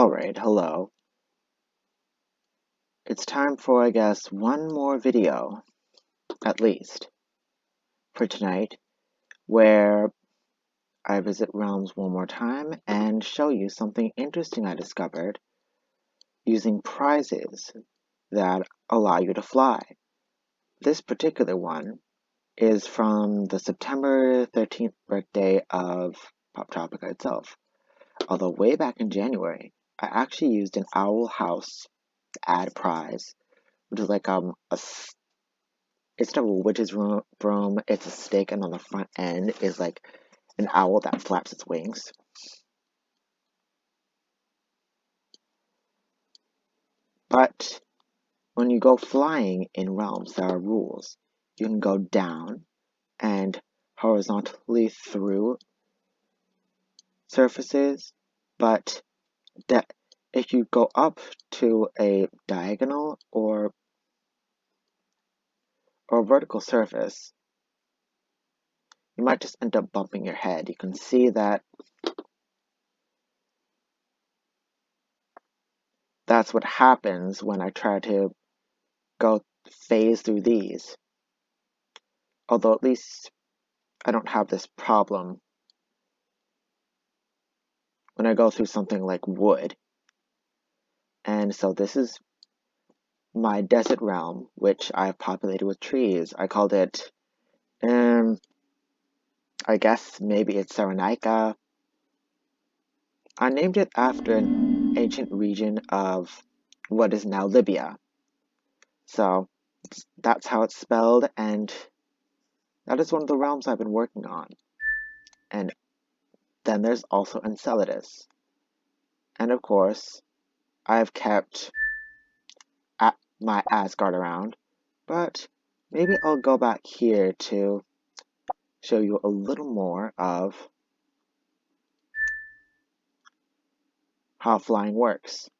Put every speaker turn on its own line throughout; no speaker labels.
Alright, hello. It's time for, I guess, one more video, at least, for tonight, where I visit Realms one more time and show you something interesting I discovered using prizes that allow you to fly. This particular one is from the September 13th birthday of Poptropica itself. Although way back in January, I actually used an owl house ad prize, which is like it's not a witch's broom, it's a stick, and on the front end is like an owl that flaps its wings. But when you go flying in Realms, there are rules. You can go down and horizontally through surfaces, but if you go up to a diagonal or vertical surface, you might just end up bumping your head. You can see that that's what happens when I try to go phase through these. Although at least I don't have this problem when I go through something like wood. And so this is my desert realm, which I've populated with trees. I called it, I guess maybe it's Cyrenaica. I named it after an ancient region of what is now Libya. So that's how it's spelled, and that is one of the realms I've been working on. And then there's also Enceladus. And of course, I've kept my Asgard around, but maybe I'll go back here to show you a little more of how flying works.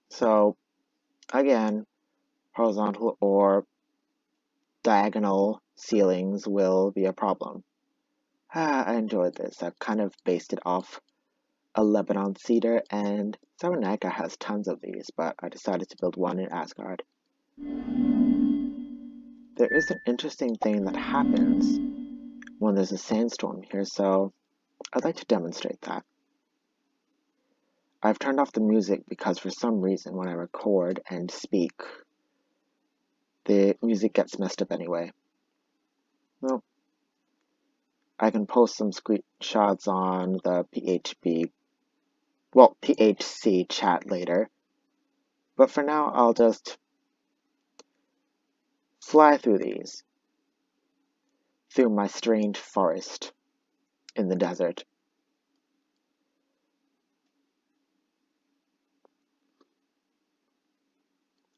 So again, horizontal or diagonal ceilings will be a problem. I enjoyed this. I've kind of based it off a Lebanon cedar, and Cyrenaica has tons of these, but I decided to build one in Asgard. There is an interesting thing that happens when there's a sandstorm here, so I'd like to demonstrate that. I've turned off the music because for some reason when I record and speak, the music gets messed up anyway. Well, I can post some screenshots on the PHC chat later. But for now, I'll just fly through these, through my strange forest in the desert.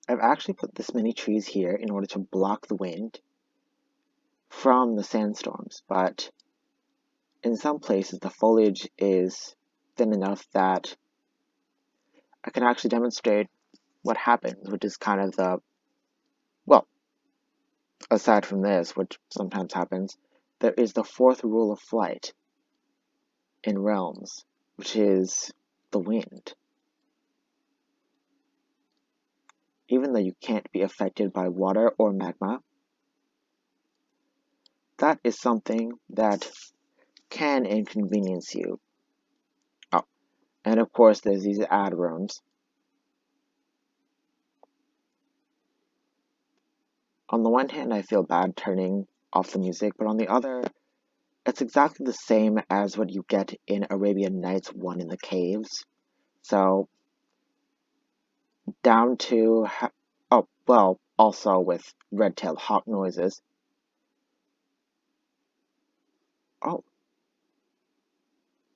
I've actually put this many trees here in order to block the wind from the sandstorms, but in some places the foliage is thin enough that I can actually demonstrate what happens, which is kind of well, aside from this, which sometimes happens, there is the fourth rule of flight in Realms, which is the wind. Even though you can't be affected by water or magma, that is something that can inconvenience you. Oh, and of course there's these ad rooms. On the one hand, I feel bad turning off the music, but on the other, it's exactly the same as what you get in Arabian Nights 1 in the caves. So, down to, oh, well, also with red-tailed hawk noises. Oh,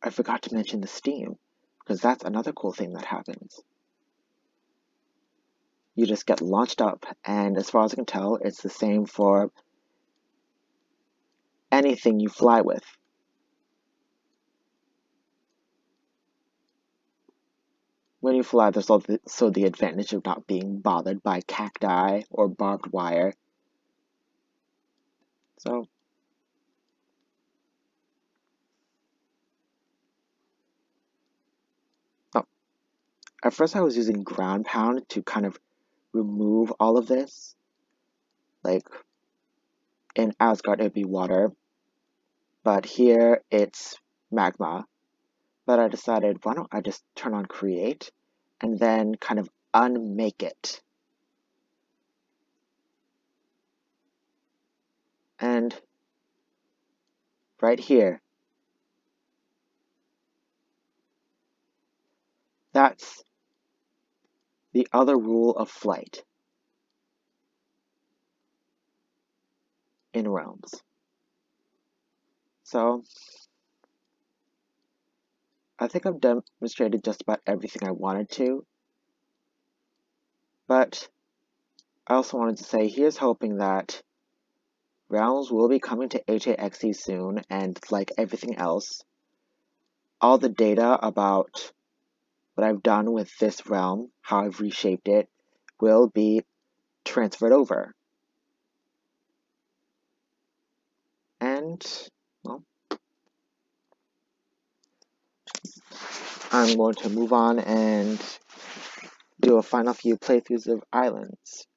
I forgot to mention the steam, because that's another cool thing that happens. You just get launched up, and as far as I can tell, it's the same for anything you fly with. when you fly, there's also the advantage of not being bothered by cacti or barbed wire. So, oh, at first I was using ground pound to kind of remove all of this. Like, in Asgard it'd be water, but here it's magma. But I decided, why don't I just turn on create and then kind of unmake it. And right here, that's the other rule of flight in realms. So I think I've demonstrated just about everything I wanted to, but I also wanted to say here's hoping that Realms will be coming to HAXE soon, and like everything else, all the data about what I've done with this realm, how I've reshaped it, will be transferred over. And, well, I'm going to move on and do a final few playthroughs of Islands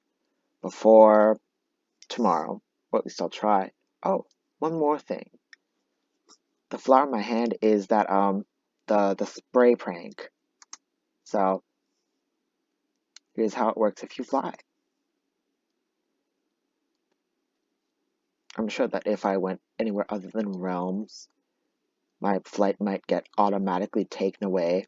before tomorrow, or at least I'll try. Oh, one more thing. The flower in my hand is that, the spray prank. So, here's how it works if you fly. I'm sure that if I went anywhere other than Realms, my flight might get automatically taken away.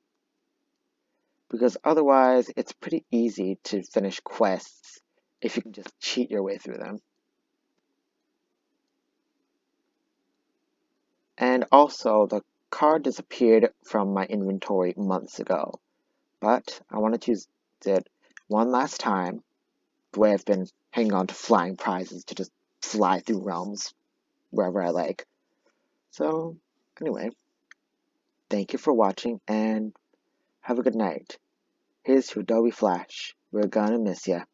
Because otherwise, it's pretty easy to finish quests if you can just cheat your way through them. And also, the card disappeared from my inventory months ago, but I wanted to use it one last time, the way I've been hanging on to flying prizes to just fly through realms wherever I like. So, anyway, thank you for watching and have a good night. Here's your Adobe Flash. We're gonna miss ya.